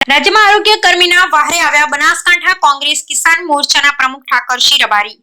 રાજ્યમાં આરોગ્ય કર્મીના વહારે આવ્યા બનાસકાંઠા કોંગ્રેસ કિસાન મોરચાના પ્રમુખ ઠાકરસિંહ રબારી।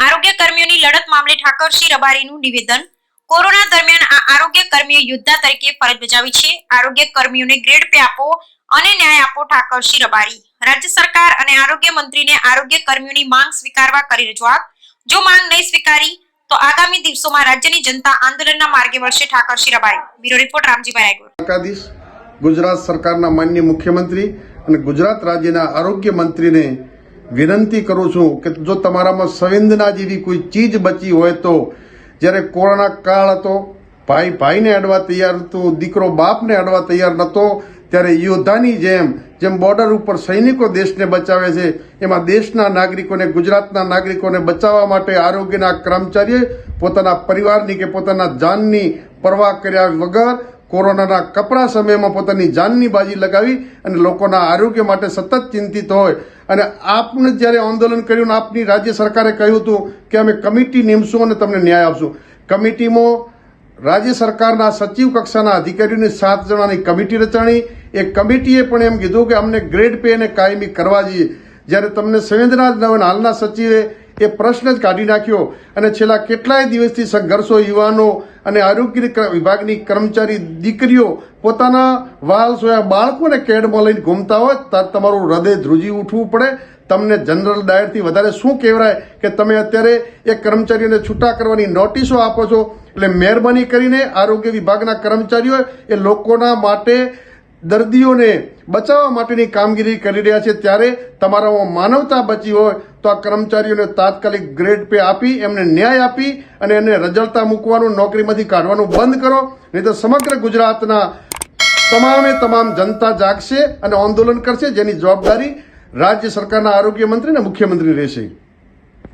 આરોગ્ય કર્મીઓની લડત મામલે ઠાકરસિંહ રબારીનું નિવેદન। કોરોના દરમિયાન આ આરોગ્ય કર્મીઓ યોદ્ધા તરીકે ફરજ બજાવી છે। આરોગ્ય કર્મીઓને ગ્રેડ પે આપો અને ન્યાય આપો ઠાકરસિંહ રબારી। રાજ્ય સરકાર અને આરોગ્ય મંત્રીને આરોગ્ય કર્મીઓની માંગ સ્વીકારવા કરી રજૂઆત। જો માંગ નહીં સ્વીકારી તો આગામી દિવસોમાં રાજ્યની જનતા આંદોલનના માર્ગે વળશે ઠાકરસિંહ રબારી। Bureau report Ramjibhai Raigor. ગુજરાત સરકારના માનનીય મુખ્યમંત્રી અને ગુજરાત રાજ્યના આરોગ્ય મંત્રીને વિનંતી કરું છું કે જો તમારામાં સંવેદના જેવી કોઈ ચીજ બચી હોય તો જ્યારે કોરોના કાળ હતો, ભાઈ ભાઈને અડવા તૈયાર હતો, દીકરો બાપને અડવા તૈયાર નહોતો, ત્યારે યોદ્ધાની જેમ બોર્ડર ઉપર સૈનિકો દેશને બચાવે છે, એમાં દેશના નાગરિકોને, ગુજરાતના નાગરિકોને બચાવવા માટે આરોગ્યના કર્મચારીએ પોતાના પરિવારની કે પોતાના જાનની પરવા કર્યા વગર કોરોનાના કપરા સમયમાં પોતાની જાનની બાજી લગાવી અને લોકોના આરોગ્ય માટે સતત ચિંતિત હોય। અને આપને જ્યારે આંદોલન કર્યું, આપની રાજ્ય સરકારે કહ્યું હતું કે અમે કમિટી નીમશું અને તમને ન્યાય આપશું। કમિટીમાં રાજ્ય સરકારના સચિવ કક્ષાના અધિકારીઓની 7 જણાની કમિટી રચાણી। એ કમિટીએ પણ એમ કીધું કે અમને ગ્રેડ પે અને કાયમી કરવા જોઈએ। જ્યારે તમને સંવેદના જ ન હોય, હાલના સચિવે એ પ્રશ્ન જ કાઢી નાખ્યો અને છેલ્લા કેટલાય દિવસથી સંઘર્ષો યુવાનો અને આરોગ્ય વિભાગની કર્મચારી દીકરીઓ પોતાના વાલ સોયા બાળકોને કેડમાં લઈને ઘૂમતા હોય ત્યારે તમારું હૃદય ધ્રુજી ઉઠવું પડે। તમને જનરલ ડાયરથી વધારે શું કહેવાય કે તમે અત્યારે એ કર્મચારીઓને છૂટા કરવાની નોટિસો આપો છો। એટલે મહેરબાની કરીને આરોગ્ય વિભાગના કર્મચારીઓ એ લોકોના માટે, દર્દીઓને બચાવવા માટેની કામગીરી કરી રહ્યા છે। ત્યારે તમારામાં માનવતા બચી હોય તો આ કર્મચારીઓને તાત્કાલિક ગ્રેડ પે આપી એમને ન્યાય આપી અને એને રજળતા મૂકવાનું, નોકરીમાંથી કાઢવાનું બંધ કરો। નહીં તો સમગ્ર ગુજરાતના તમામ જનતા જાગશે અને આંદોલન કરશે, જેની જવાબદારી રાજ્ય સરકારના આરોગ્ય મંત્રી અને મુખ્યમંત્રી રહેશે।